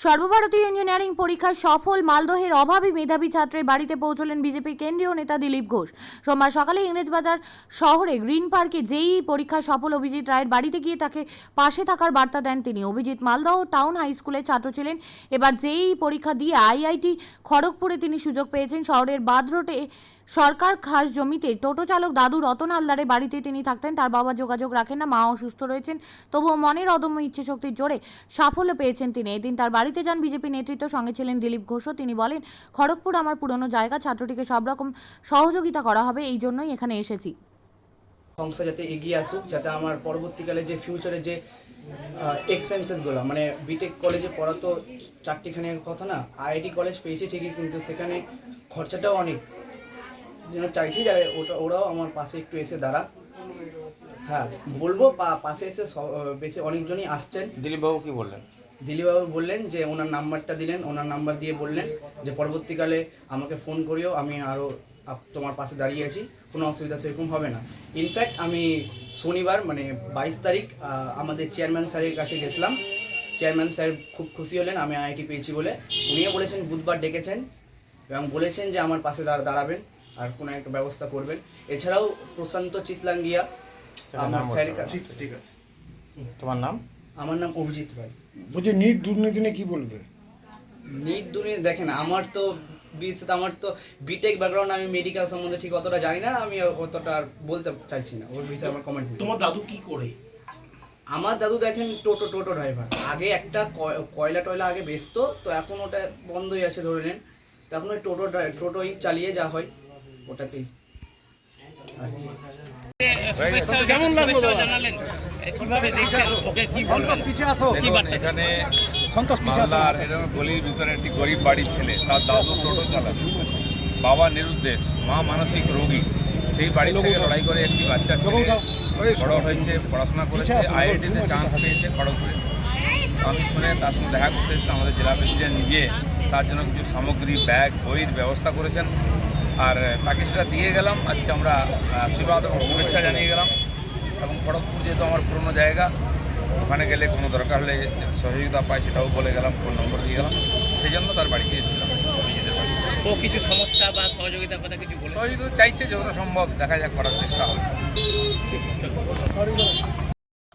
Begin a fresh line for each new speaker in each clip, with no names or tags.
সর্বভারতীয় ইঞ্জিনিয়ারিং পরীক্ষায় সফল মালদহের অভাবী মেধাবী ছাত্রের বাড়িতে পৌঁছলেন বিজেপি কেন্দ্রীয় নেতা দিলীপ ঘোষ। সোমবার সকালে ইংরেজবাজার শহরে গ্রিন পার্কে জেইই পরীক্ষায় সফল অভিজিৎ রায়ের বাড়িতে গিয়ে তাকে পাশে থাকার বার্তা দেন তিনি। অভিজিৎ মালদহ টাউন হাই স্কুলের ছাত্র ছিলেন। এবার জেইই পরীক্ষা দিয়ে আইআইটি খড়গপুরে তিনি সুযোগ পেয়েছেন। শহরের বাদরোডে সরকার খাস জমিতে টোটো চালক দাদু রতন হালদারের বাড়িতে তিনি থাকতেন। তার বাবা যোগাযোগ রাখেন না, মা অসুস্থ রয়েছেন, তবুও মনের অদম্য ইচ্ছে শক্তির জোরে সাফল্য পেয়েছেন তিনি। এদিন তার বাড়িতে যান বিজেপি নেতৃত্ব, সঙ্গে ছিলেন দিলীপ ঘোষও। তিনি বলেন, খড়গপুর আমার পুরনো জায়গা, ছাত্রটিকে সব রকম সহযোগিতা করা হবে, এই জন্যই এখানে এসেছি।
সংস্থা যাতে এগিয়ে আসুক, যাতে আমার পরবর্তীকালে যে ফিউচারে যে এক্সপেন্সেসগুলো, মানে বিটেক কলেজে পড়া তো চারটিখানের কথা না, আইআইটি কলেজ পেয়েছি ঠিকই, কিন্তু সেখানে খরচাটাও অনেক। যেন চাইছি যে ওরাও আমার পাশে একটু এসে দাঁড়া। হ্যাঁ বলবো, পাশে এসে বেশি অনেকজনই আসছেন।
দিলীপবাবু কি বললেন?
দিলীপবাবু বললেন যে ওনার নাম্বারটা দিলেন, ওনার নাম্বার দিয়ে বললেন যে পরবর্তীকালে আমাকে ফোন করিও, আমি আরও তোমার পাশে দাঁড়িয়ে আছি, কোনো অসুবিধা সেরকম হবে না। ইনফ্যাক্ট আমি শনিবার মানে 22 তারিখ আমাদের চেয়ারম্যান স্যারের কাছে গেছিলাম। চেয়ারম্যান স্যার খুব খুশি হলেন আমি আইআইটি পেয়েছি বলে। উনিও বলেছেন বুধবার ডেকেছেন এবং বলেছেন যে আমার পাশে দাঁড়াবেন আর কোনো একটা ব্যবস্থা করবেন। এছাড়াও প্রশান্ত চিতলাঙ্গিয়া আমার স্যারের কাছে। ঠিক আছে,
তোমার নাম?
আমার নাম অভিজিৎ রায়।
বলছি নিট দুর্নীতি নিয়ে কি বলবে?
নিট দুর্নীতি দেখেন, আমার তো বিটেক ব্যাকগ্রাউন্ড, আমি মেডিকেল সম্বন্ধে ঠিক অতটা জানি না, আমি অতটা বলতে চাইছি না ওর বিষয়ে আমার কমেন্ট।
তোমার দাদু কি করে?
আমার দাদু দেখেন টোটো ড্রাইভার। আগে একটা কয়লা আগে বেচতো, তো এখন ওটা বন্ধই আছে ধরে নেন। তো এখন ওই টোটোই চালিয়ে যা হয় ওটাতেই।
কেমন লাগলো জানালেন? কিভাবে দেখছেন ওকে? কি বলবেন?
এখানে মালদার এরকম গলির ভিতরে একটি গরিব বাড়ির ছেলে, তার দাদু টোটো চালাতো, বাবা নিরুদ্দেশ, মা মানসিক রোগী। সেই বাড়ি থেকে লড়াই করে একটি বাচ্চা ছেলে বড় হয়েছে, পড়াশোনা করেছে, আইআইটিতে চান্স পেয়েছে খড়গপুরে। আমি শুনে তার সঙ্গে দেখা করতে এসেছিলাম। আমাদের জেলা প্রেসিডেন্ট নিজে তার জন্য কিছু সামগ্রী, ব্যাগ, বইয়ের ব্যবস্থা করেছেন, আর তাকে সেটা দিয়ে গেলাম। আজকে আমরা আশীর্বাদ এবং শুভেচ্ছা জানিয়ে গেলাম। এবং খড়গপুর যেহেতু আমার পুরনো জায়গা, ওখানে গেলে কোনো দরকার হলে সহযোগিতা পাই সেটাও বলে গেলাম, ফোন নম্বর দিয়ে গেলাম। সেই জন্য তার বাড়িতে এসেছিলাম।
ও কিছু সমস্যা বা সহযোগিতার কথা কিছু বলে?
সহযোগিতা চাইছে, যতটা সম্ভব দেখা যাক, করার চেষ্টা হবে।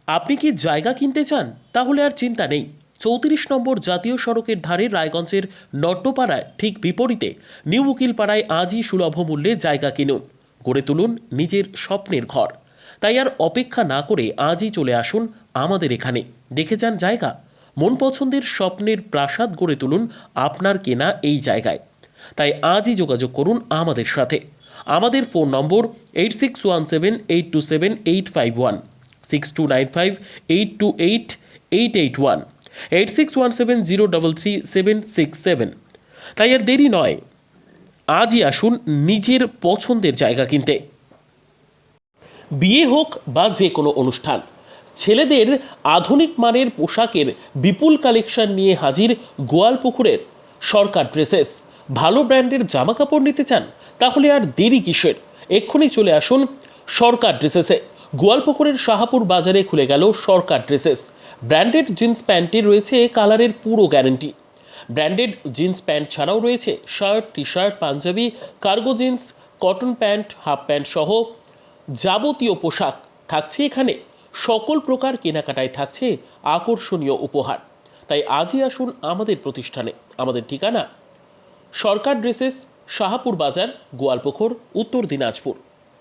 আপনি কি জায়গা কিনতে চান? তাহলে আর চিন্তা নেই। 34 নম্বর জাতীয় সড়কের ধারে রায়গঞ্জের নট্টপাড়ায় ঠিক বিপরীতে নিউ উকিলপাড়ায় আজই সুলভ মূল্যে জায়গা কিনুন, গড়ে তুলুন নিজের স্বপ্নের ঘর। তাই আর অপেক্ষা না করে আজই চলে আসুন আমাদের এখানে, দেখে যান জায়গা। মন পছন্দের স্বপ্নের প্রাসাদ গড়ে তুলুন আপনার কেনা এই জায়গায়। তাই আজই যোগাযোগ করুন আমাদের সাথে। আমাদের ফোন নম্বর 8617827851, 6295828881, 8617033767। তাই আর দেরি নয়, আজই আসুন নিজের পছন্দের জায়গা কিনতে। বিয়ে হোক বা যে কোনো অনুষ্ঠান, ছেলেদের আধুনিক মানের পোশাকের বিপুল কালেকশন নিয়ে হাজির গোয়ালপুকুরের সরকার ড্রেসেস। ভালো ব্র্যান্ডের জামা কাপড় নিতে চান? তাহলে আর দেরি কিসের? এক্ষুনি চলে আসুন সরকার ড্রেসেসে। গোয়ালপুকুরের শাহাপুর বাজারে খুলে গেল সরকার ড্রেসেস। ব্র্যান্ডেড জিন্স প্যান্টে রয়েছে কালারের পুরো গ্যারেন্টি। ব্র্যান্ডেড জিন্স প্যান্ট ছাড়াও রয়েছে shirt, T shirt, panjabi, cargo jeans, cotton pant, half pant সহ যাবতীয় পোশাক থাকছে এখানে। সকল প্রকার কেনাকাটায় থাকছে আকর্ষণীয় উপহার। তাই আজই আসুন আমাদের প্রতিষ্ঠানে। আমাদের ঠিকানা সরকার ড্রেসেস, শাহাপুর বাজার, গোয়ালপুকুর, উত্তর দিনাজপুর।